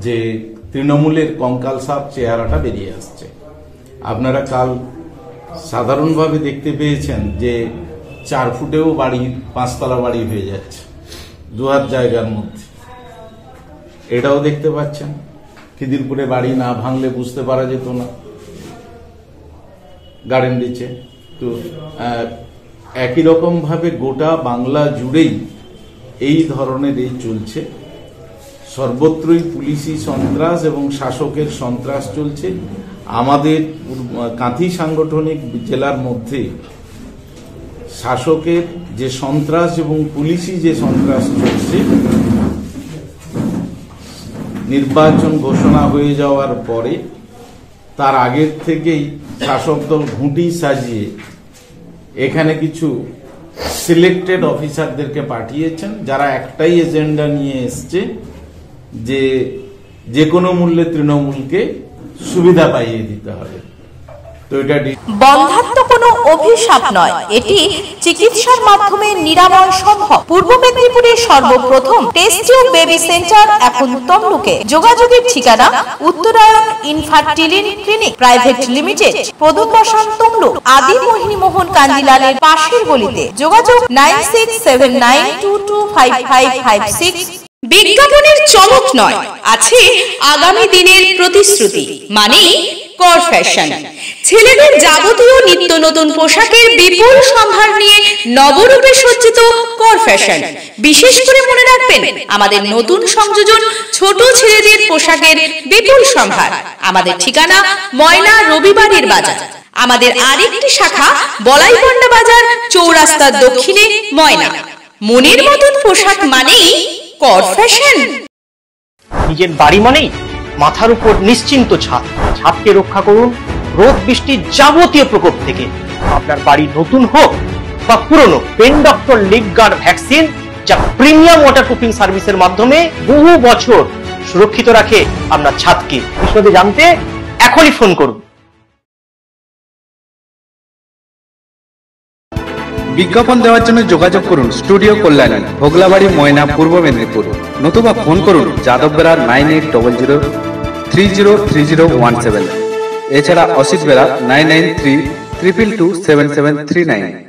যে তৃণমূলের কঙ্কালসাপ চেহারাটা বেরিয়ে আসছে। আপনারা কাল সাধারণভাবে দেখতে পেয়েছেন যে 4 ফুটেও বাড়ি 5 তলা বাড়ি হয়ে যাচ্ছে 2 হাত জায়গার মধ্যে। এটাও দেখতে পাচ্ছেন, খিদিরপুরে বাড়ি না ভাঙলে বুঝতে পারা যেত না গার্ডেন রিচে। তো একই রকম ভাবে গোটা বাংলা জুড়েই এই ধরনের চলছে, সর্বত্রই পুলিশি সন্ত্রাস এবং শাসকের সন্ত্রাস চলছে। আমাদের কাঁথি সাংগঠনিক জেলার মধ্যে শাসকের যে সন্ত্রাস এবং পুলিশি যে সন্ত্রাস চলছে, নির্বাচন ঘোষণা হয়ে যাওয়ার পরে তার আগের থেকেই শাসক দল ঘুঁটি সাজিয়ে এখানে কিছু সিলেক্টেড অফিসারদেরকে পাঠিয়েছেন, যারা একটাই এজেন্ডা নিয়ে এসছে যে কোনো মূল্যে তৃণমূলকে সুবিধা পাইয়ে দিতে হবে। তো এটা বন্ধাত্ম কোনো অভিশাপ নয়, এটি চিকিৎসার মাধ্যমে নিরাময় সম্ভব। পূর্ব মেদিনীপুরের সর্বপ্রথম টেস্ট টিউব বেবি সেন্টার এখন তমলুকে। যোগাযোগের ঠিকানা উত্তরায়ণ ইনফার্টিলিটি ক্লিনিক প্রাইভেট লিমিটেড, প্রদূত বসান তমলুক, আদি মোহিনী মোহন কাঞ্জিলালের পাশের গলিতে। যোগাযোগ 9679225556। বিজ্ঞাপনের চমক নয়, আছে আগামী দিনের প্রতিশ্রুতি, মানে কর ফ্যাশন। ছেলেদের যাবতীয় নিত্য নতুন পোশাকের বিপুল সম্ভার নিয়ে নবরূপে সজ্জিত কর ফ্যাশন। বিশেষ করে মনে রাখবেন, আমাদের নতুন সংযোজন ছোট ছেলেদের পোশাকের বিপুল সম্ভার। আমাদের ঠিকানা ময়না রবিবারের বাজার। আমাদের আরেকটি শাখা বলাইপন্ডা বাজার, চৌরাস্তার দক্ষিণে ময়না। মনের মতন পোশাক মানেই কর ফ্যাশন। নিজের বাড়ি মানেই মাথার উপর নিশ্চিন্ত ছাদ। ছাদকে রক্ষা করুন রোদ বৃষ্টির যাবতীয় প্রকোপ থেকে। আপনার বাড়ি নতুন হোক বা পুরনো, pen doctor leak guard vaccine, যা প্রিমিয়াম ওয়াটারপ্রুফিং সার্ভিসের মাধ্যমে বহু বছর সুরক্ষিত রাখে আপনার ছাদকে। বিশদে জানতে এখনই ফোন করুন। বিজ্ঞাপন দেওয়ার জন্য যোগাযোগ করুন স্টুডিও কল্যাণী, ভোগলাবাড়ি, ময়না, পূর্ব মেদিনীপুর। নতুবা ফোন করুন যাদববেড়া 9800303017। এছাড়া অসিত বেড়া 9932227739।